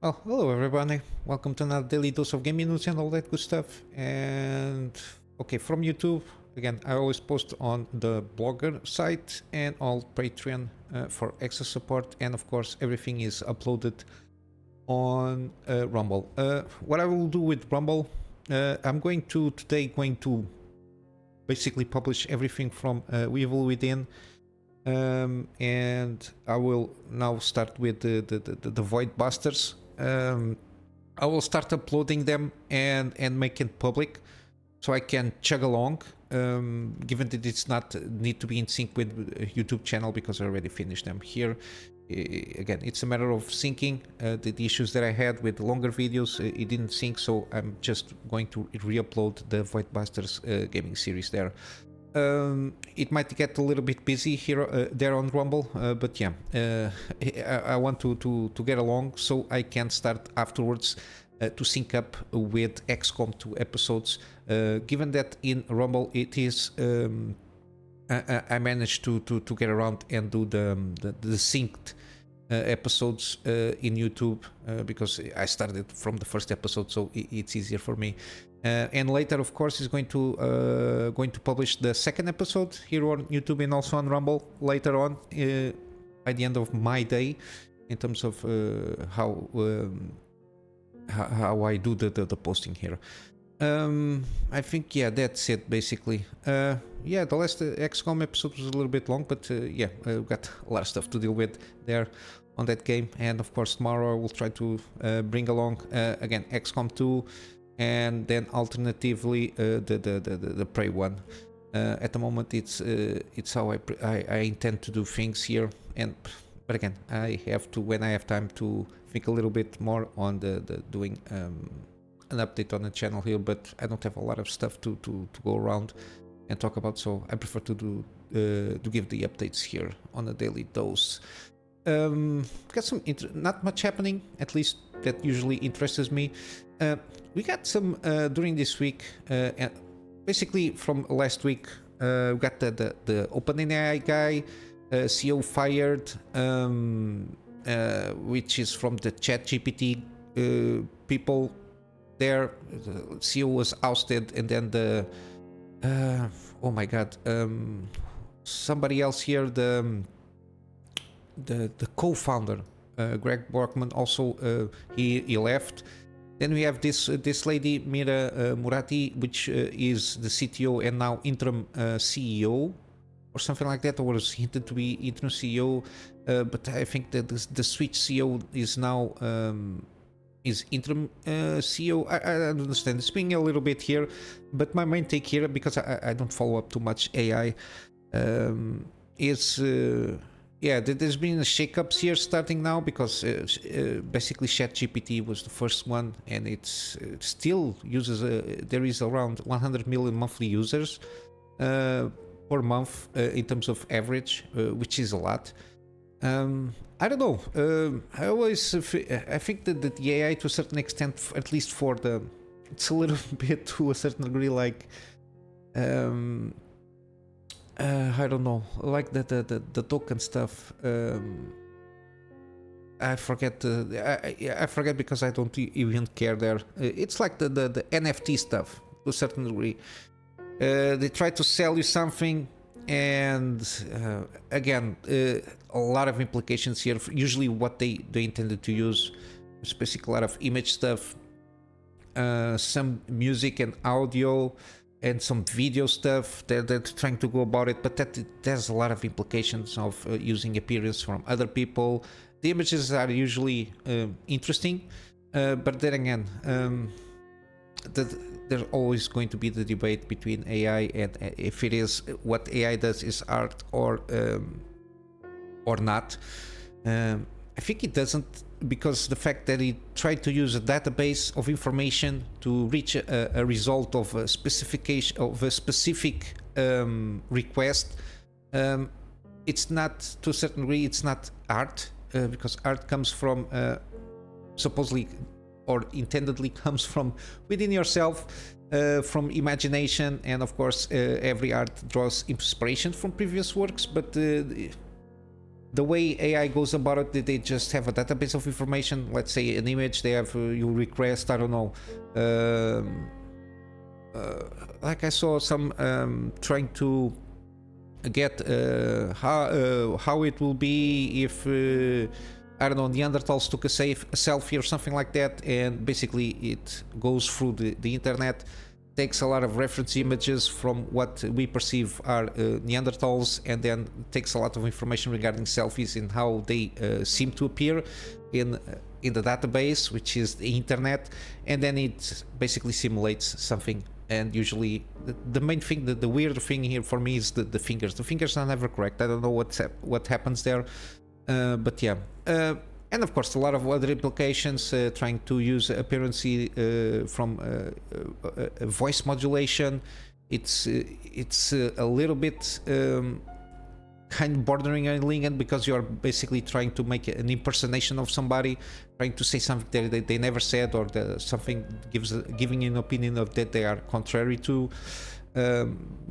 Well, hello everybody. Welcome to another daily dose of gaming news and all that good stuff. And okay, from YouTube, again, I always post on the blogger site and on Patreon for extra support. And of course, everything is uploaded on Rumble. What I will do with Rumble, I'm going to basically publish everything from Weevil Within. And I will now start with the Void Busters. I will start uploading them and make it public so I can chug along, given that it's not need to be in sync with YouTube channel because I already finished them here. Again, it's a matter of syncing. The issues that I had with longer videos, it didn't sync, so I'm just going to re-upload the Void Busters gaming series there. It might get a little bit busy here there on Rumble, but yeah, I want to get along so I can start afterwards to sync up with XCOM 2 episodes. Given that in Rumble it is, I managed to get around and do the synced episodes in YouTube because I started from the first episode, so it's easier for me. And later, of course, is going to publish the second episode here on YouTube and also on Rumble later on by the end of my day, in terms of how I do the posting here. I think that's it basically. The last XCOM episode was a little bit long, but we've got a lot of stuff to deal with there on that game. And of course, tomorrow I will try to bring along again XCOM 2. And then alternatively the Prey one. At the moment it's how I intend to do things here, but again I have to, when I have time, to think a little bit more on the doing an update on the channel here, but I don't have a lot of stuff to go around and talk about, so I prefer to give the updates here on a daily dose. Got some not much happening, at least that usually interests me. We got some during this week, basically from last week. We got the OpenAI guy, CEO fired, which is from the ChatGPT people there. The CEO was ousted, and then the oh my god, somebody else here, the co-founder, Greg Borkman, also he left. Then we have this lady, Mira Murati, which is the CTO and now interim CEO or something like that, or was hinted to be interim CEO, but I think that the switch CEO is now is interim CEO. I don't understand. It's being a little bit here, but my main take here, because I don't follow up too much AI, is there's been shakeups here starting now, because basically ChatGPT was the first one, and it still uses there is around 100 million monthly users per month in terms of average, which is a lot. I don't know. I think that the AI, to a certain extent, at least for it's a little bit to a certain degree like. I don't know, like the token stuff. I forget. I forget because I don't even care there. It's like the NFT stuff to a certain degree. They try to sell you something, and again, a lot of implications here. Usually, what they intended to use is basically a lot of image stuff, some music and audio, and some video stuff. They're trying to go about it, but there's a lot of implications of using appearance from other people. The images are usually interesting, but then again, there's always going to be the debate between AI and if it is, what AI does is art or not. I think it doesn't, because the fact that it tried to use a database of information to reach a result of a specification of a specific request, it's not, to a certain degree, it's not art, because art comes from supposedly or intendedly comes from within yourself, from imagination, and of course every art draws inspiration from previous works, but the way AI goes about it, they just have a database of information. Let's say an image, they have you request, I don't know, like I saw some trying to get how it will be if I don't know, Neanderthals took a selfie or something like that, and basically it goes through the internet, takes a lot of reference images from what we perceive are Neanderthals, and then takes a lot of information regarding selfies and how they seem to appear in the database, which is the internet, and then it basically simulates something. And usually the main thing, the weird thing here for me is the fingers. The fingers are never correct. I don't know what happens there, but yeah. And of course, a lot of other implications, trying to use appearancy from voice modulation. It's a little bit kind of bordering on illegal, because you are basically trying to make an impersonation of somebody, trying to say something that they never said, or something giving an opinion of that they are contrary to.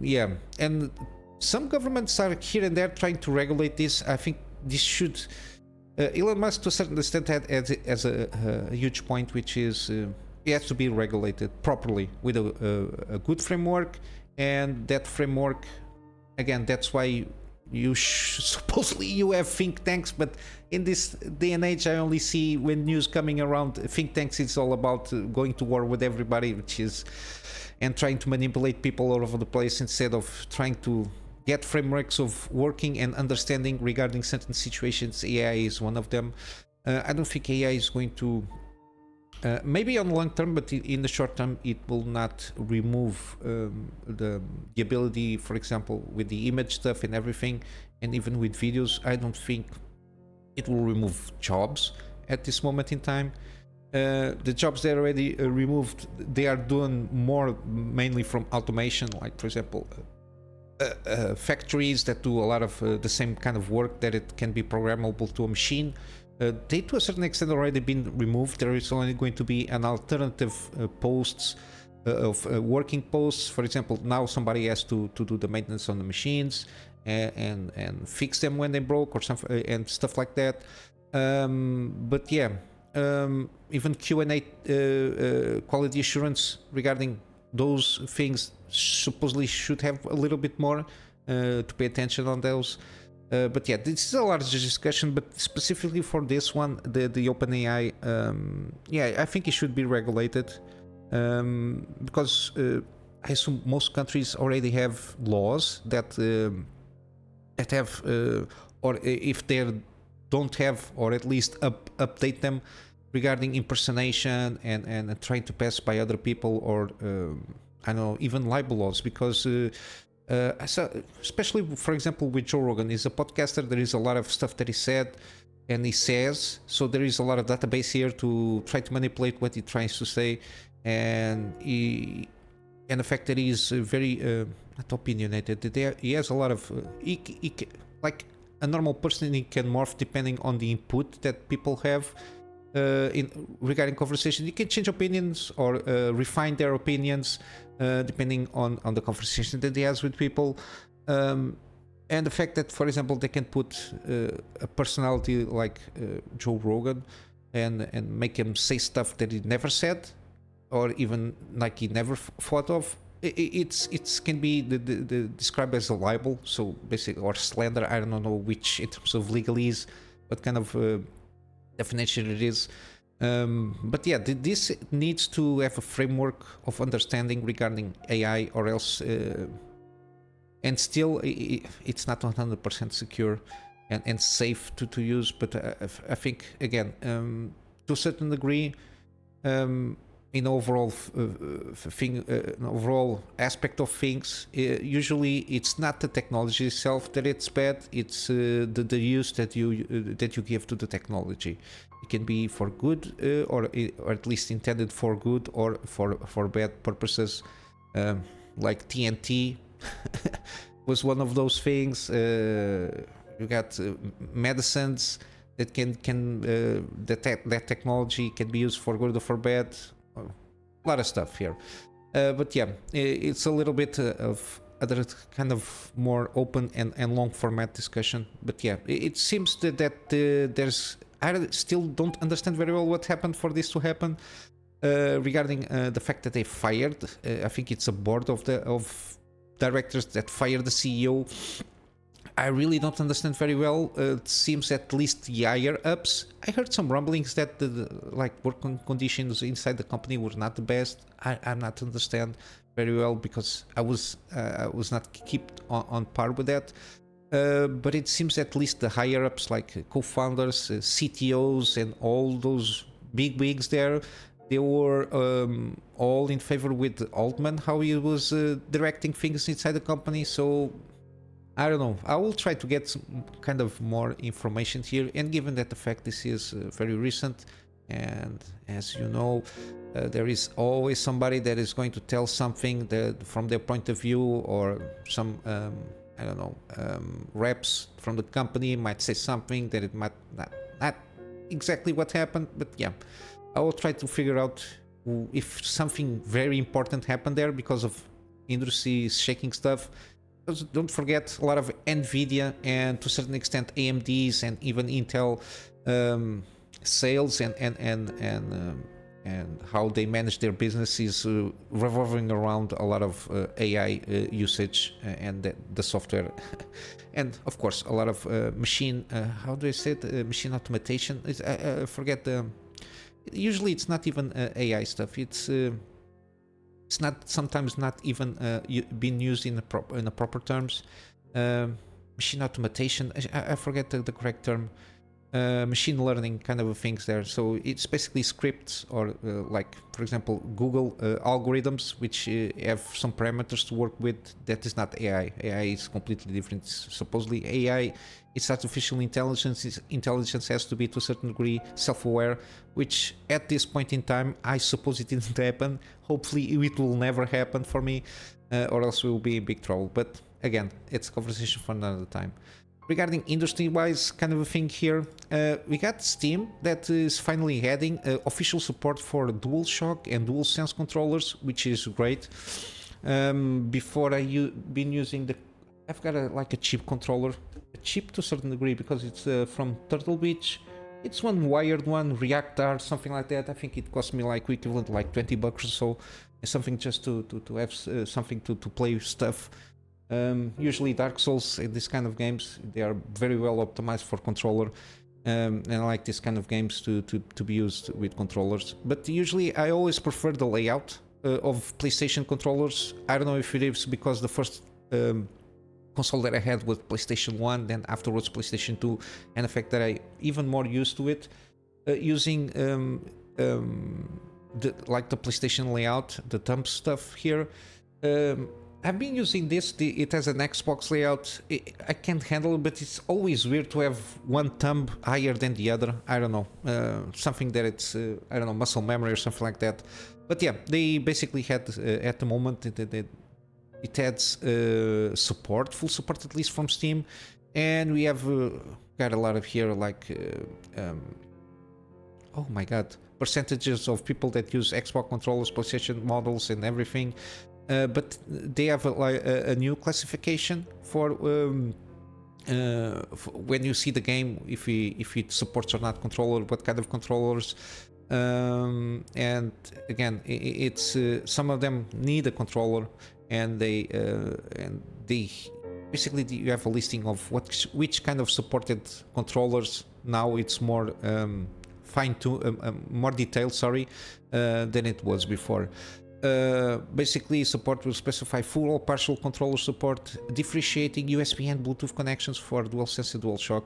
Yeah, and some governments are here and there trying to regulate this. I think this should. Elon Musk, to a certain extent, had as a huge point, which is it has to be regulated properly with a good framework, and that framework, again, that's why supposedly you have think tanks, but in this day and age, I only see when news coming around think tanks, it's all about going to war with everybody, which is, and trying to manipulate people all over the place instead of trying to get frameworks of working and understanding regarding certain situations. AI is one of them. I don't think AI is going to, maybe on long term, but in the short term, it will not remove the ability, for example, with the image stuff and everything, and even with videos. I don't think it will remove jobs at this moment in time. The jobs they already removed, they are doing more mainly from automation, like for example, factories that do a lot of the same kind of work that it can be programmable to a machine. They to a certain extent already been removed. There is only going to be an alternative posts of working posts. For example, now somebody has to do the maintenance on the machines and fix them when they broke or something and stuff like that. But yeah, even Q&A quality assurance regarding those things supposedly should have a little bit more to pay attention on those. But yeah, this is a larger discussion, but specifically for this one, the OpenAI, yeah, I think it should be regulated, because I assume most countries already have laws that have, or if they don't have, or at least update them regarding impersonation and trying to pass by other people, or I don't know, even libel laws, because especially for example with Joe Rogan, he's a podcaster, there is a lot of stuff that he said and he says, so there is a lot of database here to try to manipulate what he tries to say, and the fact that he is very not opinionated, he has a lot of like a normal person, he can morph depending on the input that people have regarding conversation. You can change opinions or refine their opinions depending on the conversation that he has with people, and the fact that, for example, they can put a personality like Joe Rogan and make him say stuff that he never said, or even like he never thought of. It's can be described as a libel, so basically, or slander. I don't know which in terms of legalese, what kind of definition it is. But yeah, this needs to have a framework of understanding regarding AI, or else, and still it's not 100% secure and safe to use. But I think, again, to a certain degree, in overall overall aspect of things, usually it's not the technology itself that it's bad, it's the use that you give to the technology. It can be for good, or at least intended for good, or for bad purposes, like TNT was one of those things. You got medicines that that technology can be used for good or for bad. A lot of stuff here, but yeah, it's a little bit of other kind of more open and long format discussion. But yeah, it seems that there's, I still don't understand very well what happened for this to happen, regarding the fact that they fired, I think it's a board of directors that fired the CEO. I really don't understand very well. It seems at least the higher ups. I heard some rumblings that the like working conditions inside the company were not the best. I'm not understand very well because I was not kept on par with that. But it seems at least the higher ups, like co-founders, CTOs, and all those big wigs there, they were all in favor with Altman, how he was directing things inside the company. So I don't know. I will try to get some kind of more information here. And given that the fact this is very recent, and as you know, there is always somebody that is going to tell something that from their point of view, or some I don't know, reps from the company might say something that it might not exactly what happened. But yeah, I will try to figure out if something very important happened there because of industry shaking stuff. Because don't forget, a lot of Nvidia and to a certain extent AMD's and even Intel sales and how they manage their business is revolving around a lot of AI usage and the software, and of course a lot of machine. How do I say it? Machine automation. I forget the. Usually it's not even AI stuff. It's not sometimes not even being used in the proper terms. Machine automation. I forget the correct term. Machine learning kind of things there. So it's basically scripts or like, for example, Google algorithms, which have some parameters to work with. That is not AI. AI is completely different. Supposedly AI, it's artificial intelligence. Intelligence has to be to a certain degree self-aware, which at this point in time, I suppose it didn't happen. Hopefully it will never happen for me, or else we will be in big trouble. But again, it's a conversation for another time. Regarding industry-wise kind of a thing here, we got Steam that is finally adding official support for DualShock and DualSense controllers, which is great. Before been using I've got like a cheap controller, cheap to a certain degree because it's from Turtle Beach. It's one wired one, Reactar, something like that. I think it cost me like equivalent like $20 or so. It's something just to have something to play stuff. Usually Dark Souls and this kind of games, they are very well optimized for controller, and I like this kind of games to be used with controllers. But usually I always prefer the layout of PlayStation controllers. I don't know if it is because the first console that I had was PlayStation 1, then afterwards PlayStation 2, and the fact that I even more used to it, using like the PlayStation layout, the thumb stuff here. I've been using this. It has an Xbox layout. I can't handle it, but it's always weird to have one thumb higher than the other. I don't know. Something that it's, I don't know, muscle memory or something like that. But yeah, they basically had, at the moment, it adds support, full support at least from Steam. And we have got a lot of here, like, oh my god, percentages of people that use Xbox controllers, PlayStation models and everything. But they have a new classification for when you see the game, if it supports or not controller, what kind of controllers. And again, it's some of them need a controller, and they basically you have a listing of which kind of supported controllers. Now it's more more detailed, sorry, than it was before. Basically, support will specify full or partial controller support, differentiating USB and Bluetooth connections for DualSense and DualShock.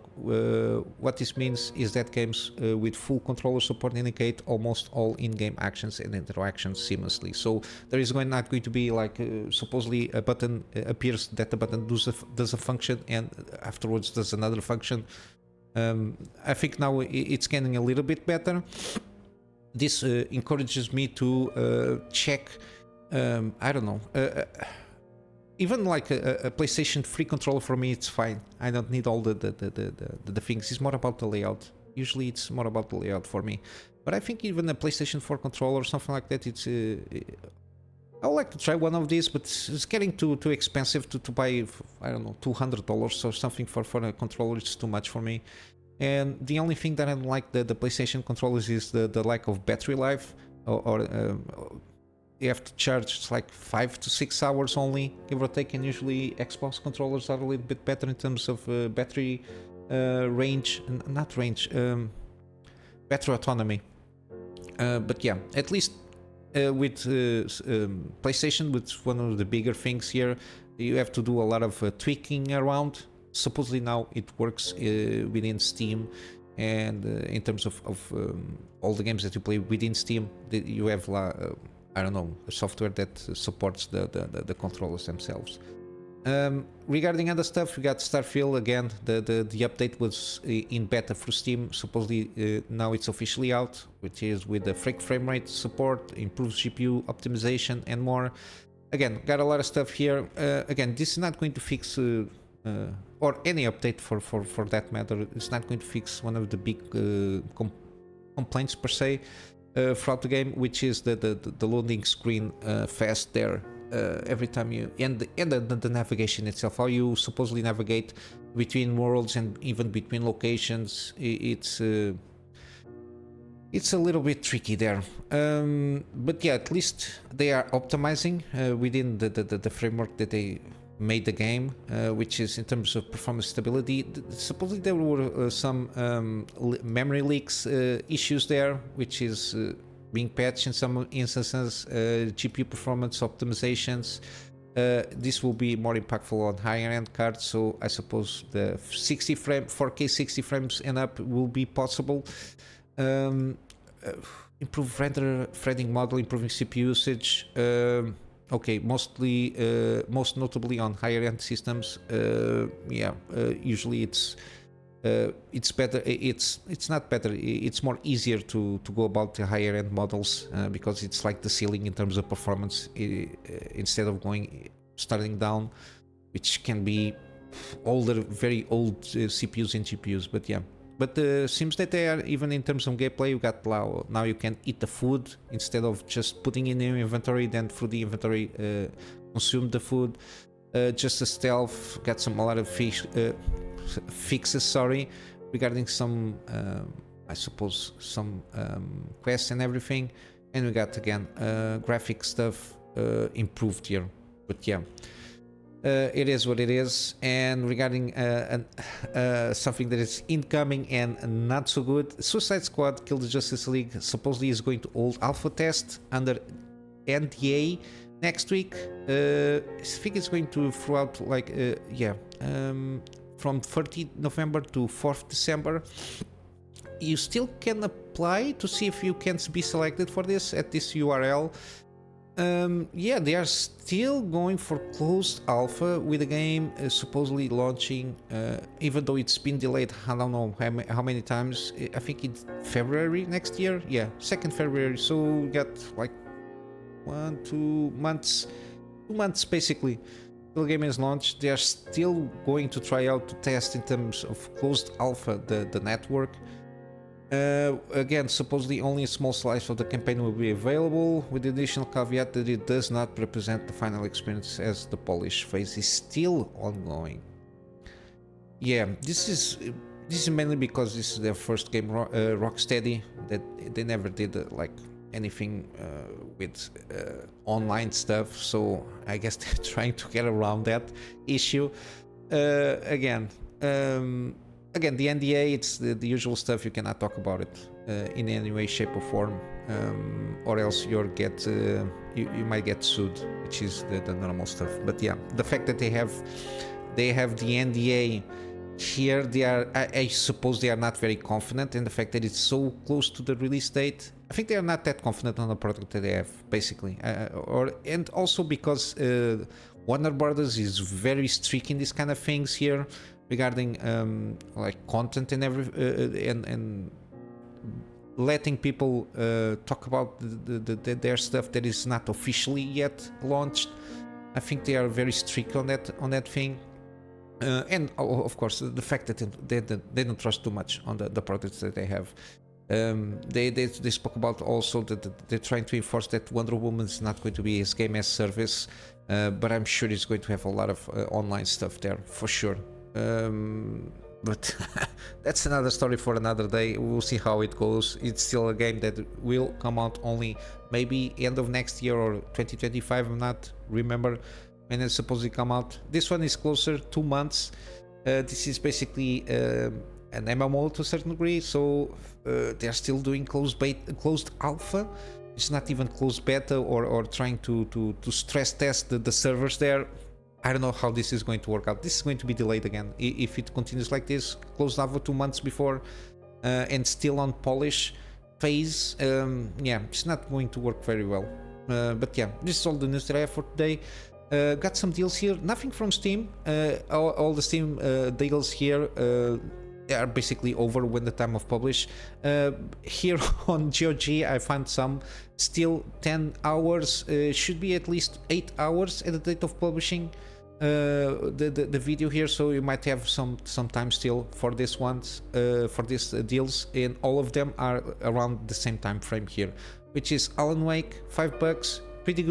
What this means is that games with full controller support indicate almost all in-game actions and interactions seamlessly. So there is not going to be like supposedly a button appears that the button does a function and afterwards does another function. I think now it's getting a little bit better. This encourages me to check, I don't know, even like a PlayStation 3 controller for me, it's fine. I don't need all the things. It's more about the layout. Usually it's more about the layout for me. But I think even a PlayStation 4 controller or something like that, it's I would like to try one of these, but it's getting too expensive to buy. I don't know, $200 or something for a controller. It's too much for me. And the only thing that I don't like the PlayStation controllers is the lack of battery life, or you have to charge. It's like 5 to 6 hours only, give or take. And usually Xbox controllers are a little bit better in terms of battery range, not range, battery autonomy. But yeah, at least with PlayStation, with one of the bigger things here, you have to do a lot of tweaking around. Supposedly now it works within Steam, and in terms of all the games that you play within Steam, you have I don't know, a software that supports the controllers themselves. Regarding other stuff, we got Starfield again. The update was in beta for Steam. Supposedly now it's officially out, which is with the frame rate support, improved GPU optimization, and more. Again, got a lot of stuff here. Again, this is not going to fix, or any update for that matter. It's not going to fix one of the big complaints per se throughout the game, which is the loading screen fast there. Every time you and the navigation itself, how you supposedly navigate between worlds and even between locations, it's a little bit tricky there. But yeah, at least they are optimizing within the framework that they made the game, which is in terms of performance stability. Supposedly there were some memory leaks issues there, which is being patched in some instances. GPU performance optimizations. This will be more impactful on higher end cards, so I suppose the 4K 60 frames and up will be possible. Improve render threading model, improving CPU usage. Okay, most notably on higher end systems. Usually it's better. It's not better. It's more easier to go about the higher end models because it's like the ceiling in terms of performance instead of starting down, which can be older, very old CPUs and GPUs. But yeah. But seems that they are, even in terms of gameplay, you got now you can eat the food instead of just putting in your inventory, then through the inventory consume the food. Just a stealth, got a lot of fixes, regarding some, I suppose, some quests and everything. And we got again graphic stuff improved here. But yeah. It is what it is. And regarding something that is incoming and not so good, Suicide Squad Kill the Justice League supposedly is going to hold alpha test under NDA next week. I think it's going to throughout from 30th November to 4th December. You still can apply to see if you can be selected for this at this URL. Yeah, they are still going for closed alpha with the game supposedly launching, even though it's been delayed, I don't know how many times. I think in February next year. Yeah, 2nd February. So we got like 2 months basically. The game is launched. They are still going to try out to test in terms of closed alpha the network. Again, supposedly only a small slice of the campaign will be available, with the additional caveat that it does not represent the final experience as the polish phase is still ongoing. Yeah, this is mainly because this is their first game, Rocksteady, that they never did like anything with online stuff, so I guess they're trying to get around that issue. Again, the NDA, it's the usual stuff. You cannot talk about it in any way, shape, or form, or else you might get sued, which is the normal stuff. But yeah, the fact that they have the NDA here, I suppose they are not very confident in the fact that it's so close to the release date. I think they are not that confident on the product that they have, basically, and also because Warner Brothers is very strict in these kind of things here, regarding like content and and letting people talk about their stuff that is not officially yet launched. I think they are very strict on that thing, and of course the fact that they don't trust too much on the products that they have. They spoke about also that they're trying to enforce that Wonder Woman is not going to be his game as service, but I'm sure it's going to have a lot of online stuff there for sure. But that's another story for another day. We'll see how it goes. It's still a game that will come out only maybe end of next year or 2025. I'm not remember when it's supposed to come out. This one is closer, 2 months. This is basically an MMO to a certain degree, so they're still doing closed alpha. It's not even closed beta or trying to stress test the servers there. I don't know how this is going to work out. This is going to be delayed again if it continues like this. Closed alpha 2 months before and still on polish phase. Yeah, it's not going to work very well. But yeah, this is all the news that I have for today. Got some deals here. Nothing from Steam. All the Steam deals here are basically over when the time of publish. Here on GOG I found some still 10 hours, should be at least 8 hours at the date of publishing the video here, so you might have some time still for this ones, for these deals, and all of them are around the same time frame here, which is Alan Wake, $5, pretty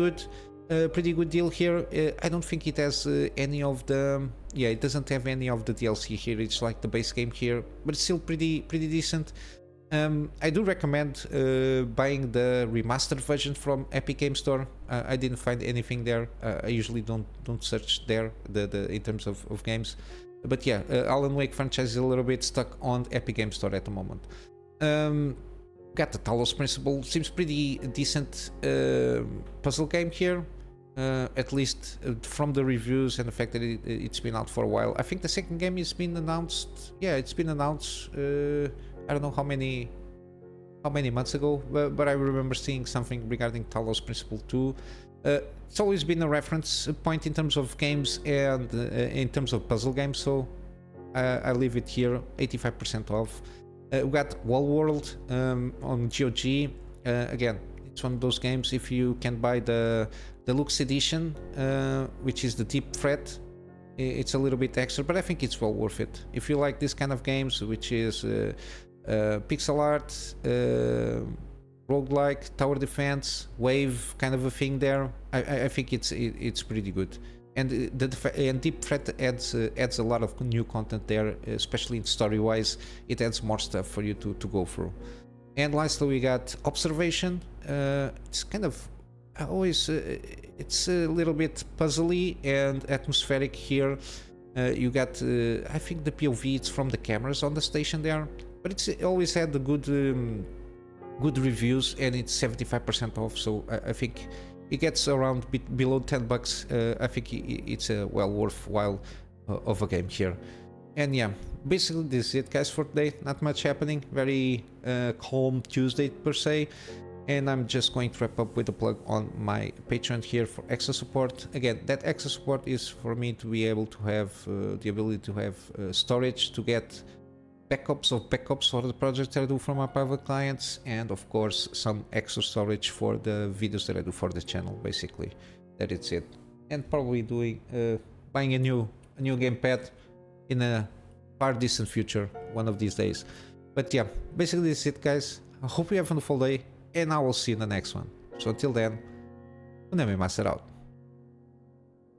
good deal here. I don't think it has any of the, yeah, it doesn't have any of the DLC here. It's like the base game here, but it's still pretty decent. I do recommend buying the remastered version from Epic Game Store. I didn't find anything there. I usually don't search there in terms of games, but yeah, Alan Wake franchise is a little bit stuck on Epic Game Store at the moment. Got the Talos Principle, seems pretty decent puzzle game here. At least from the reviews and the fact that it's been out for a while. I think the second game has been announced. Yeah, it's been announced. I don't know how many months ago, but I remember seeing something regarding Talos Principle 2. It's always been a reference point in terms of games and in terms of puzzle games, so I leave it here, 85% off. We got wallworld on GOG. Again, it's one of those games, if you can buy the deluxe edition, which is the deep threat, it's a little bit extra, but I think it's well worth it. If you like this kind of games, which is pixel art, roguelike, tower defense, wave kind of a thing there, I think it's pretty good. And deep threat adds a lot of new content there, especially in story wise. It adds more stuff for you to go through. And lastly, we got observation. It's kind of always it's a little bit puzzly and atmospheric here. You got I think the POV it's from the cameras on the station there, but it's always had the good reviews, and it's 75% off, so I think it gets around below $10. I think it's a well worthwhile of a game here. And yeah, basically this is it, guys, for today. Not much happening, very calm Tuesday per se. And I'm just going to wrap up with a plug on my Patreon here for extra support. Again, that extra support is for me to be able to have the ability to have storage, to get backups for the projects that I do for my private clients, and of course some extra storage for the videos that I do for the channel. Basically, that is it. And probably doing buying a new gamepad in a far distant future one of these days. But yeah, basically this is it, guys. I hope you have a wonderful day, and I will see you in the next one. So until then, Kunamy Master out.